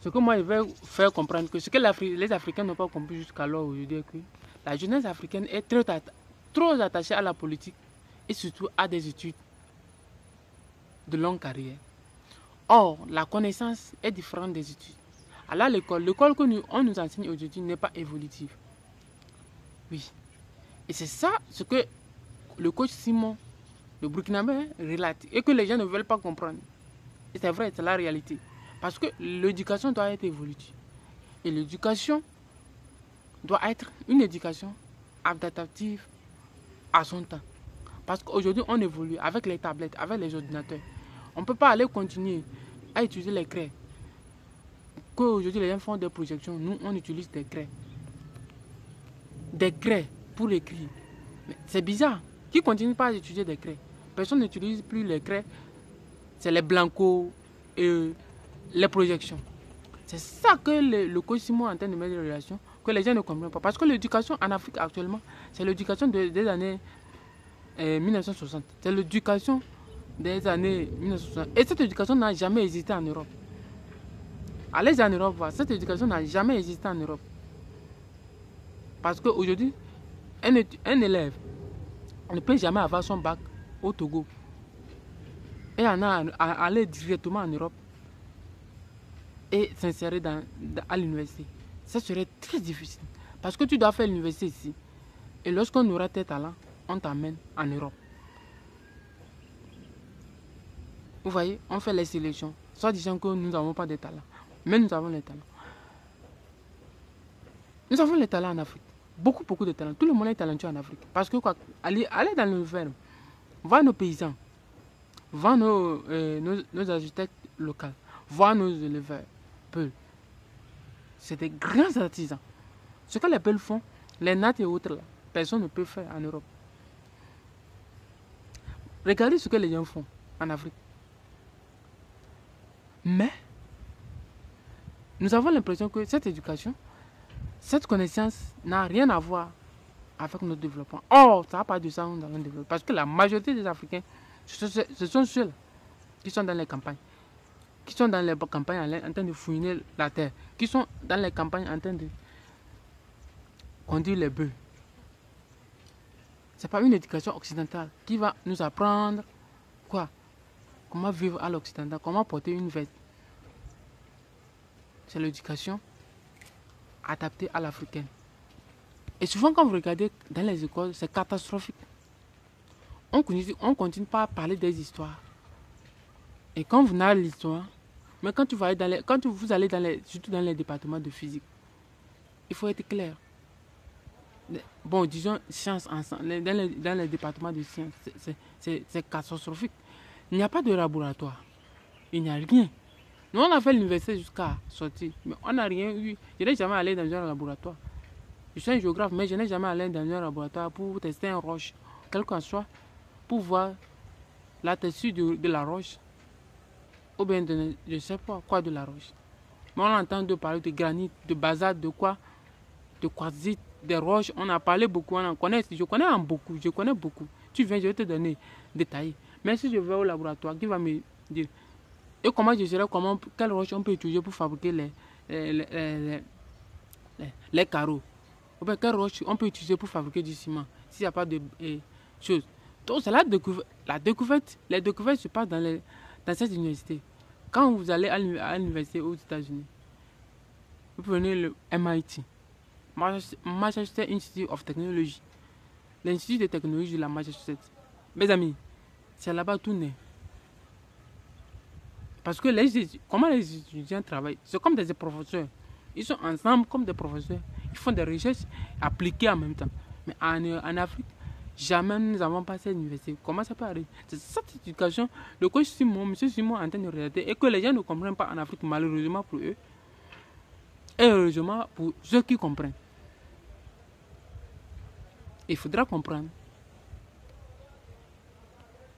Ce que moi je vais faire comprendre, que ce que les Africains n'ont pas compris jusqu'alors aujourd'hui, que la jeunesse africaine est trop attachée à la politique et surtout à des études de longue carrière. Or, la connaissance est différente des études. Alors l'école que on nous enseigne aujourd'hui n'est pas évolutive. Oui. Et c'est ça ce que le coach Simon, le Burkinabé, relate et que les gens ne veulent pas comprendre. Et c'est vrai, c'est la réalité. Parce que l'éducation doit être évolutive. Et l'éducation doit être une éducation adaptative à son temps. Parce qu'aujourd'hui, on évolue avec les tablettes, avec les ordinateurs. On ne peut pas aller continuer à utiliser les craies. Qu'aujourd'hui, les gens font des projections. Nous, on utilise des craies. Des craies pour écrire. C'est bizarre. Qui continue pas à utiliser des craies? Personne n'utilise plus les craies. C'est les blancos et les projections. C'est ça que le coach Simon est en train de mettre en relation, que les gens ne comprennent pas. Parce que l'éducation en Afrique actuellement, c'est l'éducation des années 1960. C'est l'éducation des années 1960. Et cette éducation n'a jamais existé en Europe. Allez en Europe voir, cette éducation n'a jamais existé en Europe. Parce qu'aujourd'hui, un élève ne peut jamais avoir son bac au Togo et aller directement en Europe et s'insérer à l'université. Ça serait très difficile. Parce que tu dois faire l'université ici. Et lorsqu'on aura tes talents, on t'amène en Europe. Vous voyez, on fait les sélections. Soit disant que nous n'avons pas de talents. Mais nous avons les talents. Nous avons les talents en Afrique. Beaucoup de talents. Tout le monde est talentueux en Afrique. Parce que quoi, allez dans le ferme, voir nos paysans, voir nos architectes locaux, voir nos éleveurs, Peuls. C'est des grands artisans. Ce que les Peuls font, les nattes et autres, là, personne ne peut faire en Europe. Regardez ce que les gens font en Afrique. Mais, nous avons l'impression que cette éducation, cette connaissance n'a rien à voir avec notre développement. Or, ça n'a pas de ça dans le développement. Parce que la majorité des Africains, ce sont ceux qui sont dans les campagnes. Qui sont dans les campagnes en train de fouiner la terre. Qui sont dans les campagnes en train de conduire les bœufs. Ce n'est pas une éducation occidentale qui va nous apprendre quoi? Comment vivre à l'occidental, comment porter une veste. C'est l'éducation adaptée à l'africaine. Et souvent quand vous regardez dans les écoles, c'est catastrophique. On continue pas à parler des histoires. Et quand vous n'avez l'histoire, mais quand vous allez surtout dans les départements de physique, il faut être clair. Bon, disons sciences ensemble, dans les départements de sciences, c'est catastrophique. Il n'y a pas de laboratoire. Il n'y a rien. Nous, on a fait l'université jusqu'à sortir, mais on n'a rien eu. Je n'ai jamais allé dans un laboratoire. Je suis un géographe, mais je n'ai jamais allé dans un laboratoire pour tester une roche, quel qu'en soit, pour voir la texture de la roche, ou bien de, je ne sais pas quoi de la roche. Mais on entend parler de granit, de basalte, de quoi, de quartzite, des roches. On a parlé beaucoup, on en connaît. Je connais beaucoup. Tu viens, je vais te donner détails. Mais si je vais au laboratoire, qui va me dire? Et comment je saurais quelle roche on peut utiliser pour fabriquer les carreaux? Ou bien quelle roche on peut utiliser pour fabriquer du ciment s'il n'y a pas de choses. Donc c'est la découverte. Les découvertes se passent dans cette université. Quand vous allez à l'université aux États-Unis, vous prenez le MIT, Massachusetts Institute of Technology, l'Institut de technologie de la Massachusetts. Mes amis, c'est là-bas tout né. Parce que comment les étudiants travaillent? C'est comme des professeurs. Ils sont ensemble comme des professeurs. Ils font des recherches appliquées en même temps. Mais en Afrique, jamais nous n'avons pas cette université. Comment ça peut arriver? C'est cette éducation, le coach Simon, M. Simon est en train de regarder et que les gens ne comprennent pas en Afrique, malheureusement pour eux. Et heureusement pour ceux qui comprennent. Il faudra comprendre